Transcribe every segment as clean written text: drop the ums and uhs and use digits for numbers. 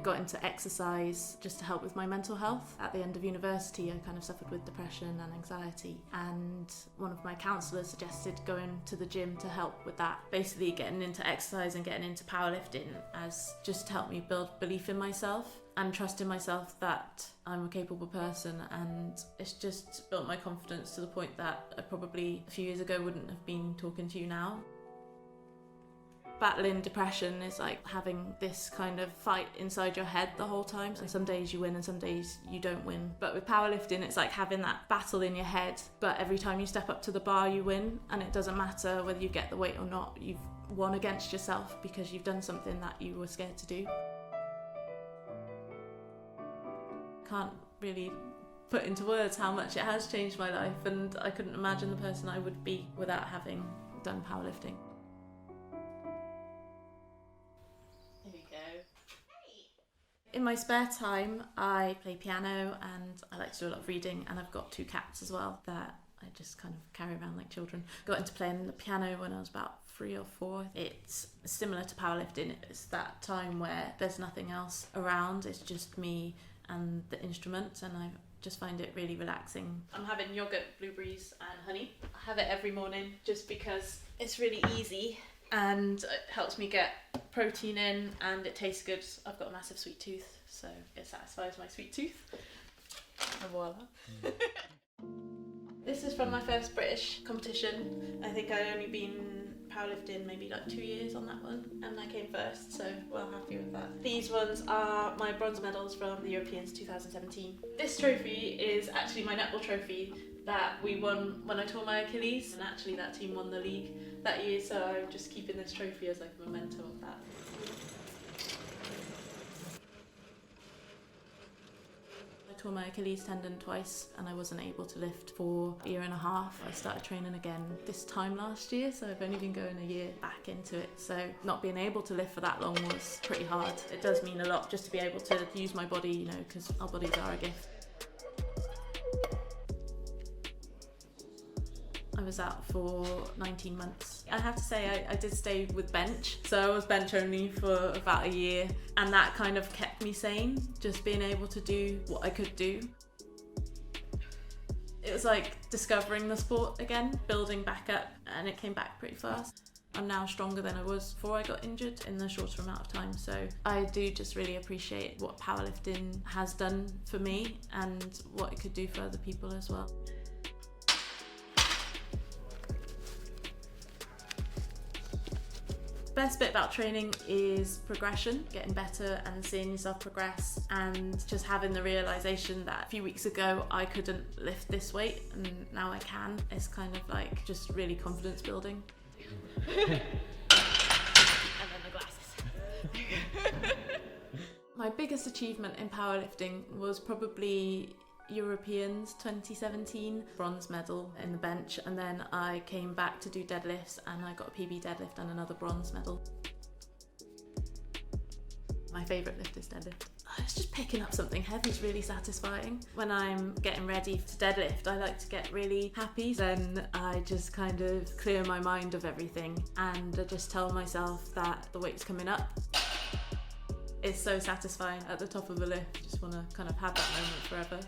got into exercise just to help with my mental health. At the end of university, I kind of suffered with depression and anxiety, and one of my counsellors suggested going to the gym to help with that. Basically getting into exercise and getting into powerlifting has just helped me build belief in myself and trust in myself that I'm a capable person, and it's just built my confidence to the point that I probably a few years ago wouldn't have been talking to you now. Battling depression is like having this kind of fight inside your head the whole time. So some days you win and some days you don't win. But with powerlifting, it's like having that battle in your head, but every time you step up to the bar, you win, and it doesn't matter whether you get the weight or not. You've won against yourself because you've done something that you were scared to do. Can't really put into words how much it has changed my life, and I couldn't imagine the person I would be without having done powerlifting. Here we go. In my spare time, I play piano and I like to do a lot of reading, and I've got 2 cats as well that I just kind of carry around like children. Got into playing the piano when I was about 3 or 4. It's similar to powerlifting. It's that time where there's nothing else around. It's just me and the instruments, and I just find it really relaxing. I'm having yogurt, blueberries and honey. I have it every morning just because it's really easy and it helps me get protein in and it tastes good. I've got a massive sweet tooth, so it satisfies my sweet tooth. And voila. This is from my first British competition. I think I'd only been powerlifting maybe like 2 years on that one, and I came first, so well happy with that. These ones are my bronze medals from the Europeans 2017. This trophy is actually my netball trophy that we won when I tore my Achilles, and actually that team won the league that year, so I'm just keeping this trophy as like a memento of that. I tore my Achilles tendon twice and I wasn't able to lift for a year and a half. I started training again this time last year, so I've only been going a year back into it. So not being able to lift for that long was pretty hard. It does mean a lot just to be able to use my body, you know, because our bodies are a gift. I was out for 19 months. I have to say I did stay with bench, so I was bench only for about a year, and that kind of kept me sane, just being able to do what I could do. It was like discovering the sport again, building back up, and it came back pretty fast. I'm now stronger than I was before I got injured in the shorter amount of time, so I do just really appreciate what powerlifting has done for me and what it could do for other people as well. Best bit about training is progression, getting better and seeing yourself progress, and just having the realization that a few weeks ago I couldn't lift this weight and now I can. It's kind of like just really confidence building. And then the glasses. My biggest achievement in powerlifting was probably Europeans 2017, bronze medal in the bench, and then I came back to do deadlifts and I got a PB deadlift and another bronze medal. My favourite lift is deadlift. It's just picking up something heavy is really satisfying. When I'm getting ready to deadlift, I like to get really happy. Then I just kind of clear my mind of everything and I just tell myself that the weight's coming up. It's so satisfying at the top of the lift. Just want to kind of have that moment forever.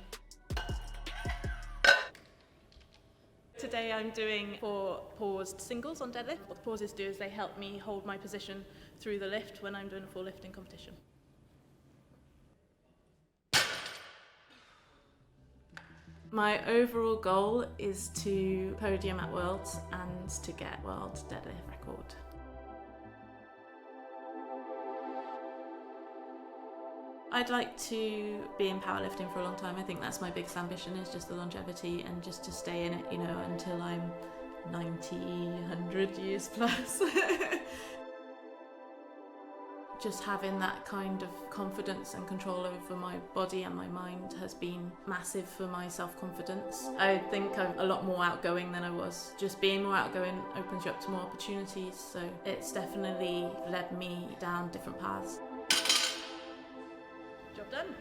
Today I'm doing 4 paused singles on deadlift. What the pauses do is they help me hold my position through the lift when I'm doing a full lifting competition. My overall goal is to podium at Worlds and to get world deadlift record. I'd like to be in powerlifting for a long time. I think that's my biggest ambition, is just the longevity and just to stay in it, you know, until I'm 90, 100 years plus. Just having that kind of confidence and control over my body and my mind has been massive for my self-confidence. I think I'm a lot more outgoing than I was. Just being more outgoing opens you up to more opportunities, so it's definitely led me down different paths. Job done.